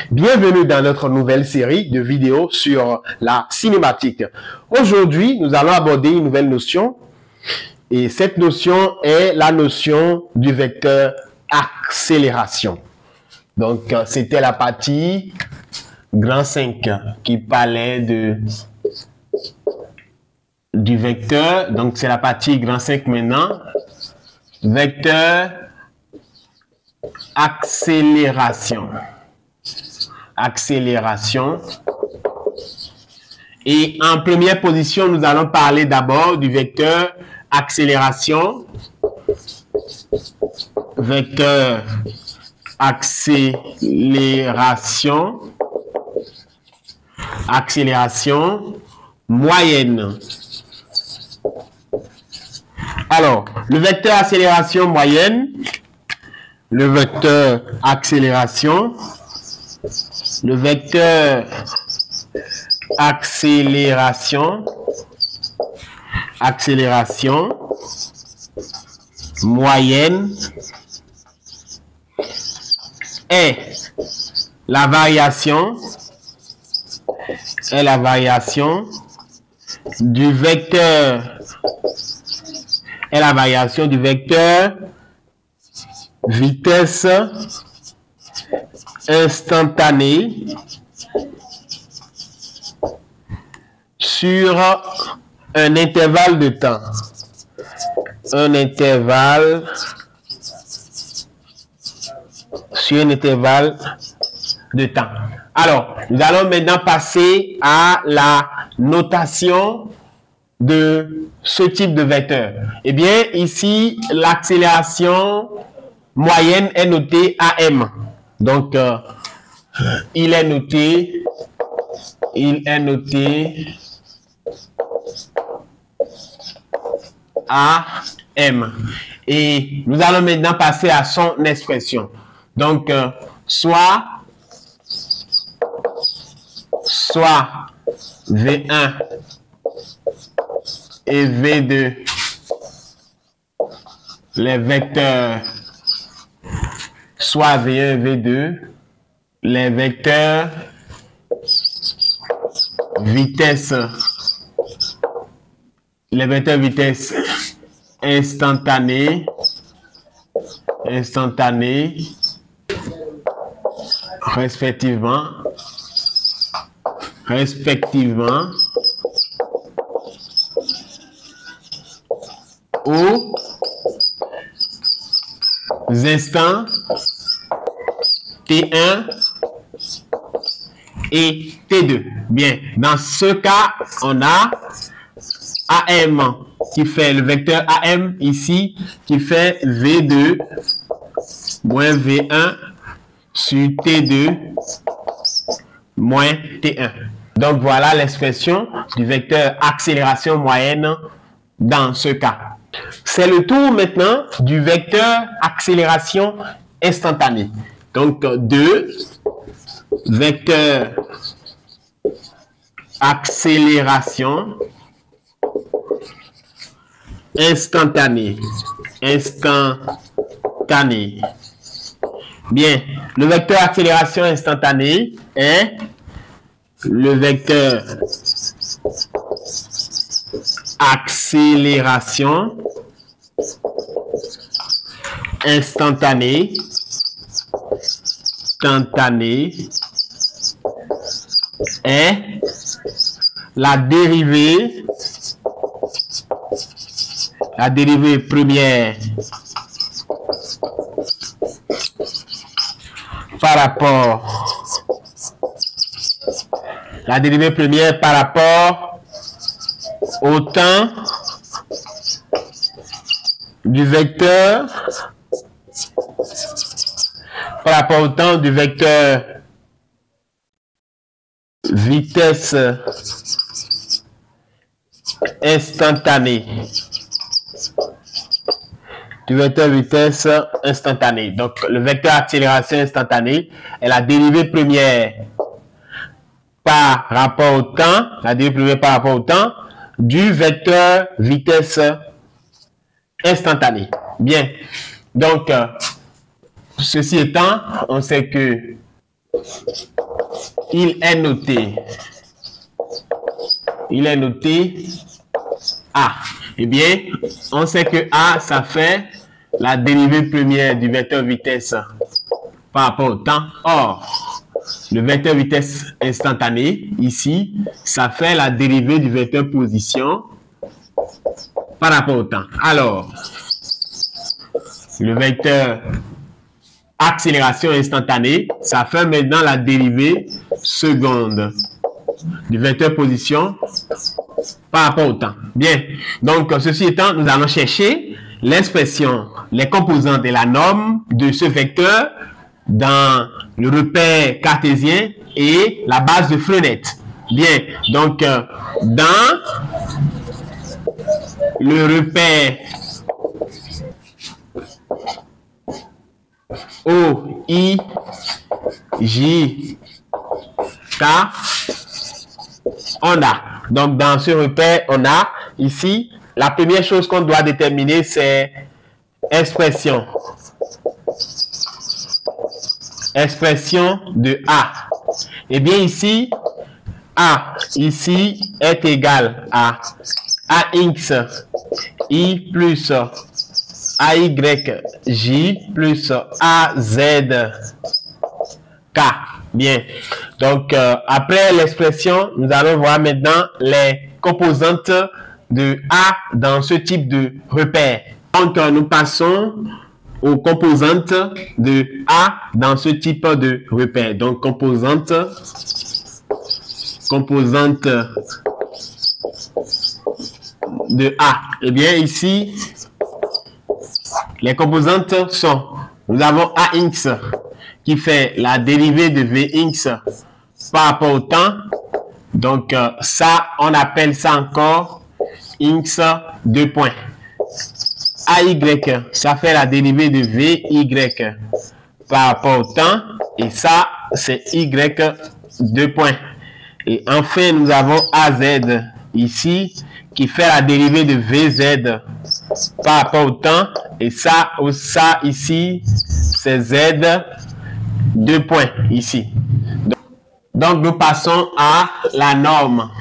Bienvenue dans notre nouvelle série de vidéos sur la cinématique. Aujourd'hui, nous allons aborder une nouvelle notion et cette notion est la notion du vecteur accélération. Donc, c'était la partie grand 5 qui parlait du vecteur. Donc, c'est la partie grand 5 maintenant. Vecteur accélération. Accélération. Et en première position, nous allons parler d'abord du vecteur accélération. Vecteur accélération. Accélération moyenne. Alors, le vecteur accélération moyenne, le vecteur accélération, le vecteur accélération, accélération moyenne est la variation du vecteur vitesse instantanée sur un intervalle de temps. Alors, nous allons maintenant passer à la notation de ce type de vecteur. Eh bien, ici, l'accélération moyenne est notée AM. Donc, il est noté AM. Et nous allons maintenant passer à son expression. Donc, soit V1 et V2, les vecteurs, soit V1 et V2, les vecteurs vitesse, instantanée, respectivement, aux instants T1 et T2. Bien, dans ce cas, on a AM qui fait le vecteur AM ici, qui fait V2 moins V1 sur T2 moins T1. Donc, voilà l'expression du vecteur accélération moyenne dans ce cas. C'est le tour maintenant du vecteur accélération instantanée. Donc, 2 vecteurs accélération instantanée. Bien, le vecteur accélération instantanée est le vecteur accélération instantanée est la dérivée première par rapport au temps du vecteur vitesse instantanée. Donc, le vecteur accélération instantanée est la dérivée première par rapport au temps, du vecteur vitesse instantanée. Bien. Donc, ceci étant, on sait que il est noté A. Eh bien, on sait que A, ça fait la dérivée première du vecteur vitesse par rapport au temps. Or, le vecteur vitesse instantanée, ici, ça fait la dérivée du vecteur position par rapport au temps. Alors, le vecteur accélération instantanée, ça fait maintenant la dérivée seconde du vecteur position par rapport au temps. Bien, donc ceci étant, nous allons chercher l'expression, les composantes et la norme de ce vecteur dans le repère cartésien et la base de Frenet. Bien, donc dans le repère O, I, J, K, on a. Donc, dans ce repère, on a ici, la première chose qu'on doit déterminer, c'est expression. Expression de A. Eh bien, ici, A, ici, est égal à AX, I plus AY, J plus AZ, K. Bien. Donc, après l'expression, nous allons voir maintenant les composantes de A dans ce type de repère. Donc, nous passons aux composantes de A dans ce type de repère. Donc, composantes de A. Eh bien, ici, les composantes sont, nous avons AX qui fait la dérivée de Vx par rapport au temps. Donc, ça, on appelle ça encore X 2 points. AY, ça fait la dérivée de Vy par rapport au temps. Et ça, c'est Y 2 points. Et enfin, nous avons AZ ici qui fait la dérivée de Vz par rapport au temps. Et ça ici, c'est Z 2 points ici. Donc, nous passons à la norme.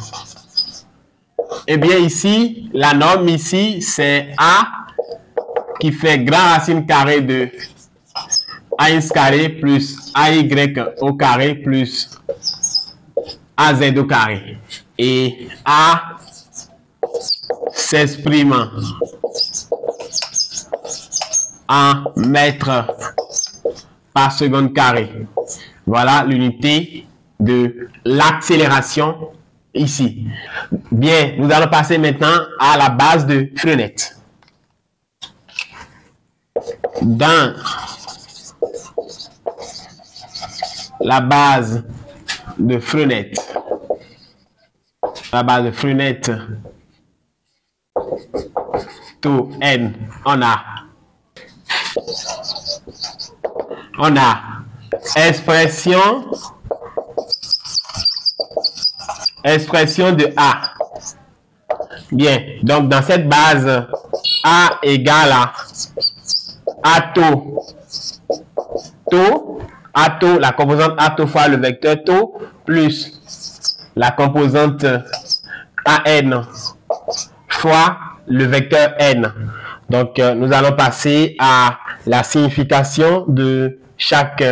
Eh bien, ici, la norme ici, c'est A qui fait grand racine carrée de AX carré plus AY au carré plus AZ au carré. Et A s'exprime en mètres par seconde carré. Voilà l'unité de l'accélération ici. Bien, nous allons passer maintenant à la base de Frenet. Dans la base de Frenet, taux N, on a expression de A. Bien, donc dans cette base, A égale à taux, la composante A taux fois le vecteur taux, plus la composante AN fois le vecteur N. Donc, nous allons passer à la signification de chaque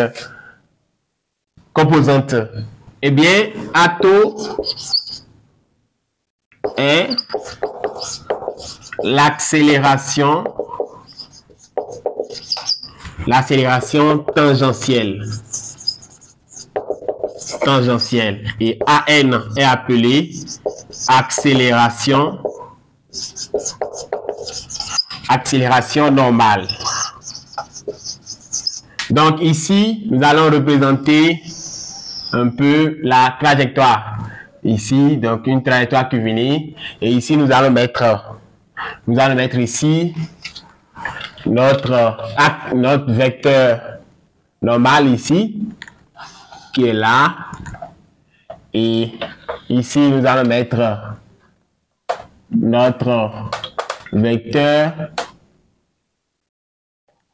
composante. Eh bien, A taux est l'accélération tangentielle. Et AN est appelée accélération normale. Donc ici, nous allons représenter un peu la trajectoire. Ici, donc une trajectoire curviligne. Et ici, nous allons mettre ici notre vecteur normal ici, qui est là. Et ici, nous allons mettre notre vecteur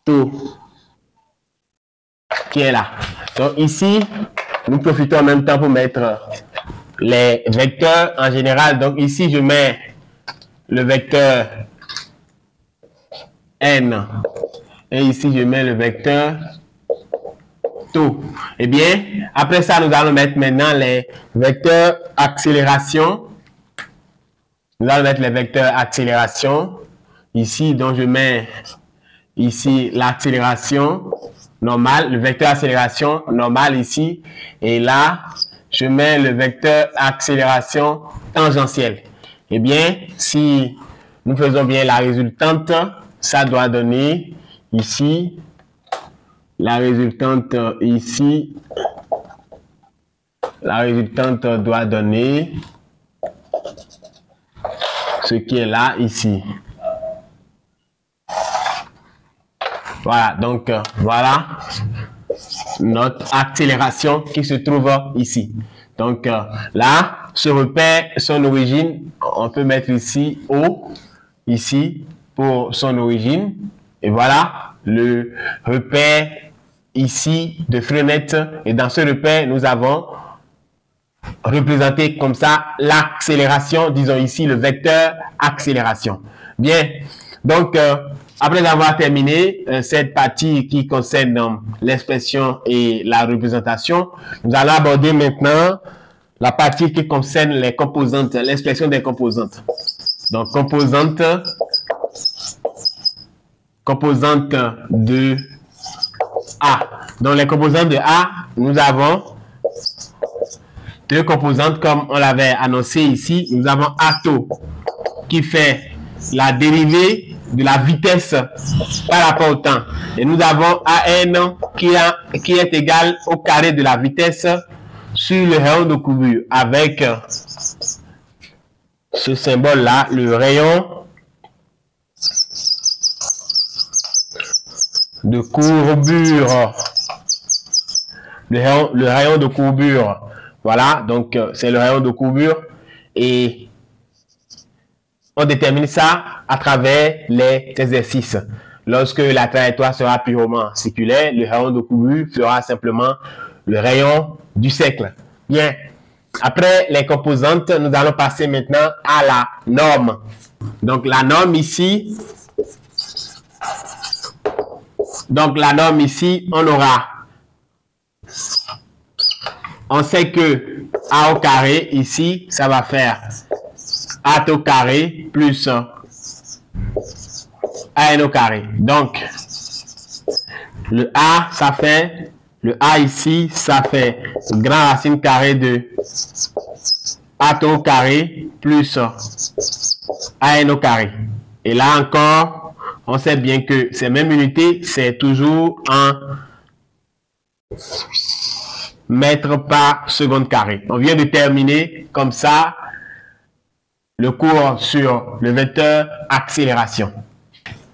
taux, qui est là. Donc ici, nous profitons en même temps pour mettre les vecteurs en général. Donc ici, je mets le vecteur n et ici, je mets le vecteur taux. Eh bien, après ça, nous allons mettre maintenant les vecteurs accélération. Nous allons mettre les vecteurs accélération ici. Donc, je mets ici l'accélération normale, le vecteur accélération normale ici. Et là, je mets le vecteur accélération tangentielle. Eh bien, si nous faisons bien la résultante, ça doit donner ici, la résultante ici, la résultante doit donner ce qui est là ici. Voilà, donc voilà notre accélération qui se trouve ici. Donc là, ce repère, son origine, on peut mettre ici O, ici, pour son origine. Et voilà le repère ici de fenêtre. Et dans ce repère, nous avons représenté comme ça l'accélération, disons ici le vecteur accélération. Bien, donc après avoir terminé cette partie qui concerne l'expression et la représentation, nous allons aborder maintenant la partie qui concerne les composantes, l'expression des composantes. Donc, composantes de A. Dans les composantes de A, nous avons deux composantes comme on l'avait annoncé ici. Nous avons A taux qui fait la dérivée de la vitesse par rapport au temps. Et nous avons AN qui est égal au carré de la vitesse sur le rayon de courbure avec ce symbole-là, le rayon de courbure. Le rayon de courbure. Voilà, donc c'est le rayon de courbure et on détermine ça à travers les exercices. Lorsque la trajectoire sera purement circulaire, le rayon de courbure fera simplement le rayon du cercle. Bien, après les composantes, nous allons passer maintenant à la norme. Donc la norme ici, on aura, on sait que A au carré ici, ça va faire A au carré plus AN au carré. Donc, le A, ça fait, le A ici, ça fait grand racine carré de A au carré plus AN au carré. Et là encore, on sait bien que ces mêmes unités, c'est toujours en mètres par seconde carré. On vient de terminer comme ça le cours sur le vecteur accélération.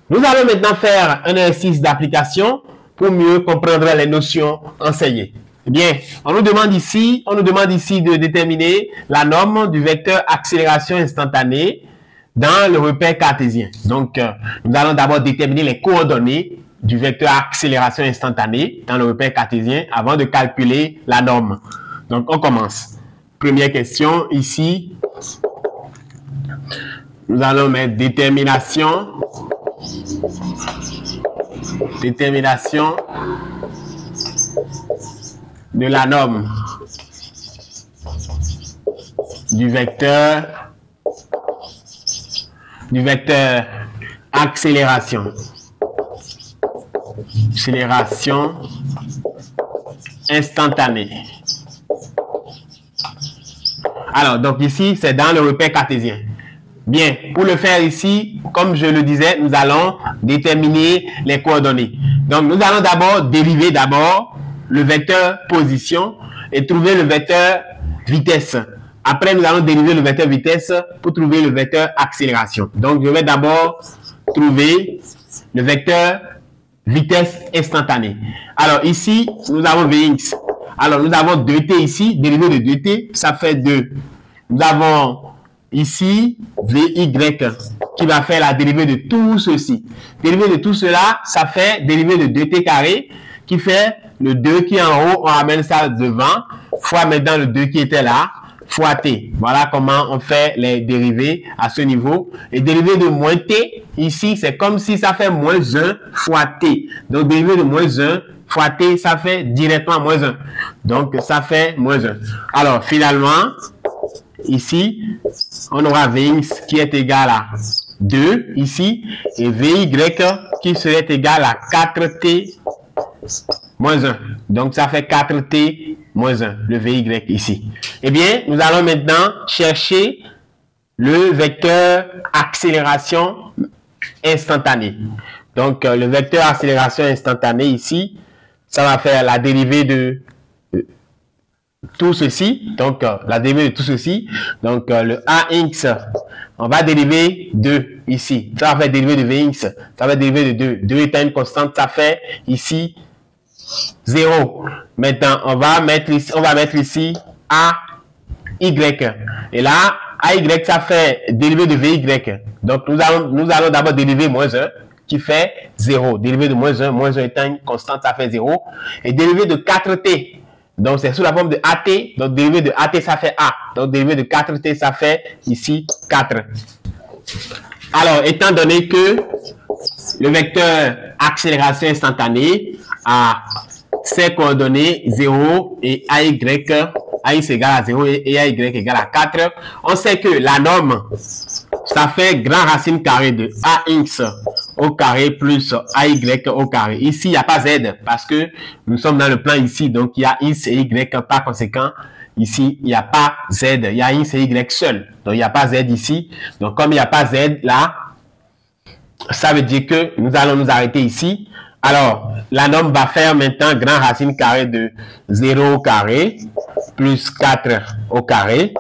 Nous allons maintenant faire un exercice d'application pour mieux comprendre les notions enseignées. Eh bien, on nous demande ici de déterminer la norme du vecteur accélération instantanée dans le repère cartésien. Donc, nous allons d'abord déterminer les coordonnées du vecteur accélération instantanée dans le repère cartésien avant de calculer la norme. Donc, on commence. Première question, ici, nous allons mettre détermination de la norme du vecteur accélération instantanée. Alors, donc ici, c'est dans le repère cartésien. Bien, pour le faire ici, comme je le disais, nous allons déterminer les coordonnées. Donc, nous allons d'abord dériver le vecteur position et trouver le vecteur vitesse. Après, nous allons dériver le vecteur vitesse pour trouver le vecteur accélération. Donc, je vais d'abord trouver le vecteur vitesse instantanée. Alors, ici, nous avons Vx. Alors, nous avons 2t ici, dérivé de 2t, ça fait 2. Nous avons ici Vy qui va faire la dérivée de tout ceci. Dérivée de tout cela, ça fait dérivée de 2t carré qui fait le 2 qui est en haut, on ramène ça devant, fois maintenant le 2 qui était là, fois t. Voilà comment on fait les dérivés à ce niveau. Et dérivé de moins t, ici, c'est comme si ça fait moins 1 fois t. Donc, dérivé de moins 1 fois t, ça fait directement moins 1. Donc, ça fait moins 1. Alors, finalement, ici, on aura Vx qui est égal à 2 ici, et Vy qui serait égal à 4t moins 1. Donc, ça fait 4t moins 1, le Vy ici. Eh bien, nous allons maintenant chercher le vecteur accélération instantanée. Donc, le vecteur accélération instantanée ici, ça va faire la dérivée de tout ceci. Donc, la dérivée de tout ceci. Donc, le AX, on va dériver de ici. Ça va faire dériver de Vx. Ça va dériver de 2. 2 étant une constante, ça fait ici 0. Maintenant, on va mettre ici AY. Et là, AY, ça fait dérivé de VY. Donc, nous allons d'abord dériver moins 1 qui fait 0. Dérivé de moins 1 étant une constante, ça fait 0. Et dérivé de 4t. Donc, c'est sous la forme de AT. Donc, dérivé de AT, ça fait A. Donc, dérivé de 4T, ça fait ici 4. Alors, étant donné que le vecteur accélération instantanée a ses coordonnées 0 et AY, AX égale à 0 et AY égale à 4, on sait que la norme, ça fait grand racine carrée de AX au carré plus AY au carré. Ici, il n'y a pas Z parce que nous sommes dans le plan ici. Donc, il y a X et Y. Par conséquent, ici, il n'y a pas Z. Il y a X et Y seul. Donc, il n'y a pas Z ici. Donc, comme il n'y a pas Z là, ça veut dire que nous allons nous arrêter ici. Alors, la norme va faire maintenant grand racine carrée de 0 au carré plus 4 au carré.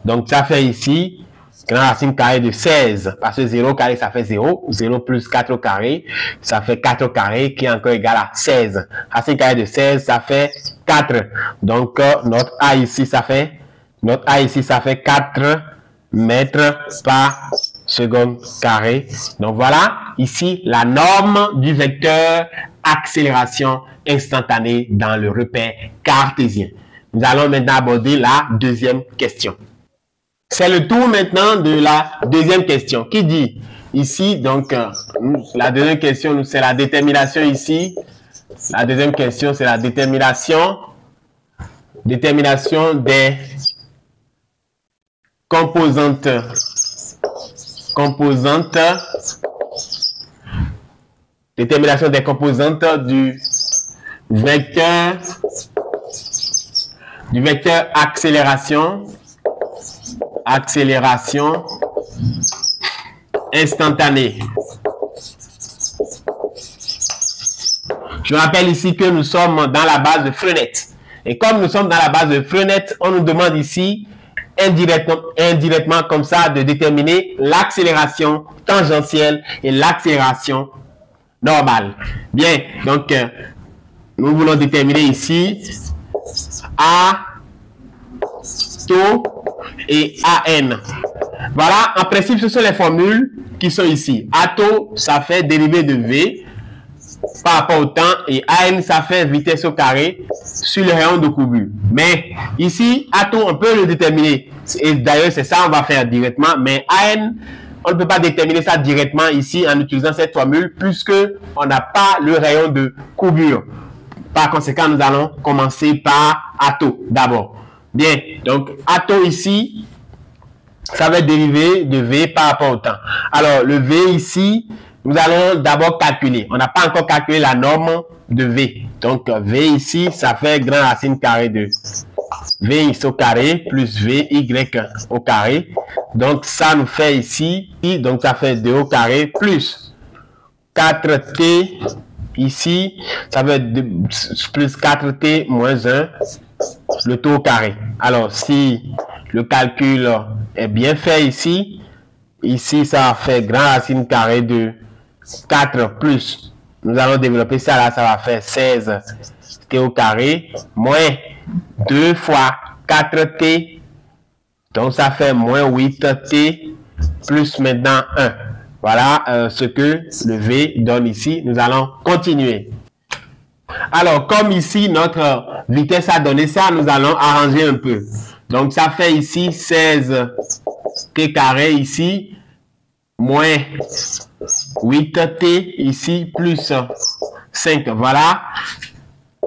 Donc, ça fait ici grand racine carrée de 16, parce que 0 au carré, ça fait 0. 0 plus 4 au carré, ça fait 4 au carré, qui est encore égal à 16. Racine carrée de 16, ça fait 4. Donc, notre A ici, ça fait 4 mètres par seconde carré. Donc, voilà, ici, la norme du vecteur accélération instantanée dans le repère cartésien. Nous allons maintenant aborder la deuxième question. C'est le tour maintenant de la deuxième question qui dit ici, donc la deuxième question, c'est la détermination ici. La deuxième question, c'est la détermination des composantes détermination des composantes du vecteur accélération instantanée. Je rappelle ici que nous sommes dans la base de Frenet. Et comme nous sommes dans la base de Frenet, on nous demande ici indirectement comme ça de déterminer l'accélération tangentielle et l'accélération normale. Bien, donc nous voulons déterminer ici A taux et AN. Voilà, en principe, ce sont les formules qui sont ici. A taux, ça fait dérivée de V par rapport au temps, et AN, ça fait vitesse au carré sur le rayon de courbure. Mais ici, A taux, on peut le déterminer. Et d'ailleurs, c'est ça on va faire directement. Mais AN, on ne peut pas déterminer ça directement ici en utilisant cette formule, puisque on n'a pas le rayon de courbure. Par conséquent, nous allons commencer par A taux d'abord. Bien, donc A taux ici, ça va être dérivé de V par rapport au temps. Alors, le V ici, nous allons d'abord calculer. On n'a pas encore calculé la norme de V. Donc, V ici, ça fait grand racine carré de Vx au carré plus Vy au carré. Donc, ça nous fait ici, donc ça fait 2 au carré plus 4t ici, ça va être plus 4t moins 1, le tout au carré. Alors, si le calcul est bien fait ici, ça fait grand racine carré de 4 plus, nous allons développer ça là, ça va faire 16t au carré, moins 2 fois 4t, donc ça fait moins 8t, plus maintenant 1. Voilà ce que le V donne ici. Nous allons continuer. Alors, comme ici, notre vitesse a donné ça, nous allons arranger un peu. Donc, ça fait ici 16t carré ici, moins 8t ici, plus 5. Voilà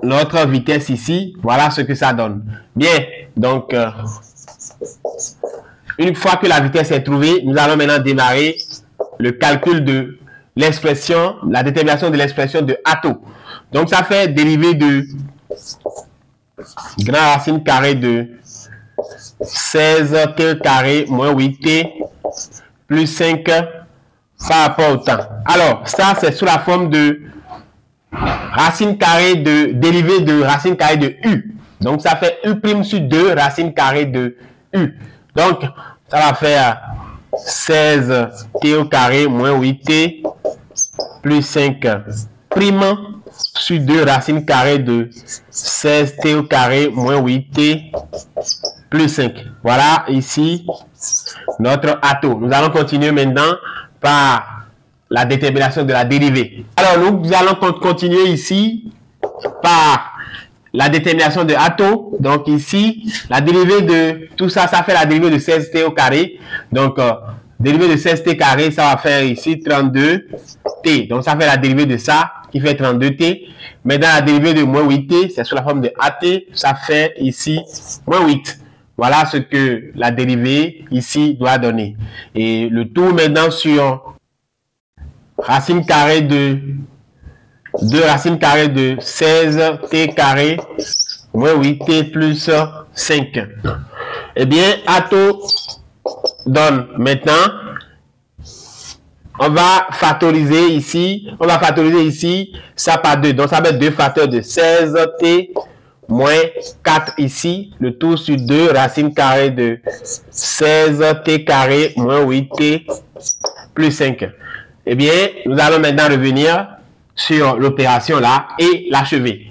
notre vitesse ici. Voilà ce que ça donne. Bien, donc, une fois que la vitesse est trouvée, nous allons maintenant démarrer le calcul de l'expression, la détermination de l'expression de Atto. Donc, ça fait dérivée de grand racine carrée de 16t carré moins 8t plus 5 par rapport au temps. Alors, ça, c'est sous la forme de racine carrée de dérivée de racine carrée de u. Donc, ça fait u' sur 2 racine carrée de u. Donc, ça va faire 16t au carré moins 8t plus 5 prime sur 2 racine carrée de 16t au carré moins 8t plus 5. Voilà ici notre Atto. Nous allons continuer maintenant par la détermination de la dérivée. Alors nous allons continuer ici par la détermination de Atto. Donc ici, la dérivée de tout ça, ça fait la dérivée de 16t au carré. Donc dérivée de 16t carré, ça va faire ici 32t. Donc ça fait la dérivée de ça qui fait 32t. Mais dans la dérivée de moins 8t, c'est sous la forme de AT, ça fait ici moins 8. Voilà ce que la dérivée ici doit donner. Et le tout maintenant sur racine carrée de 2 racine carrée de 16t carré moins 8t plus 5. Eh bien, Atto donne maintenant, on va factoriser ici, ça par 2. Donc, ça va être 2 facteurs de 16t moins 4 ici, le tout sur 2 racine carrée de 16t carré moins 8t plus 5. Eh bien, nous allons maintenant revenir sur l'opération là et l'achever.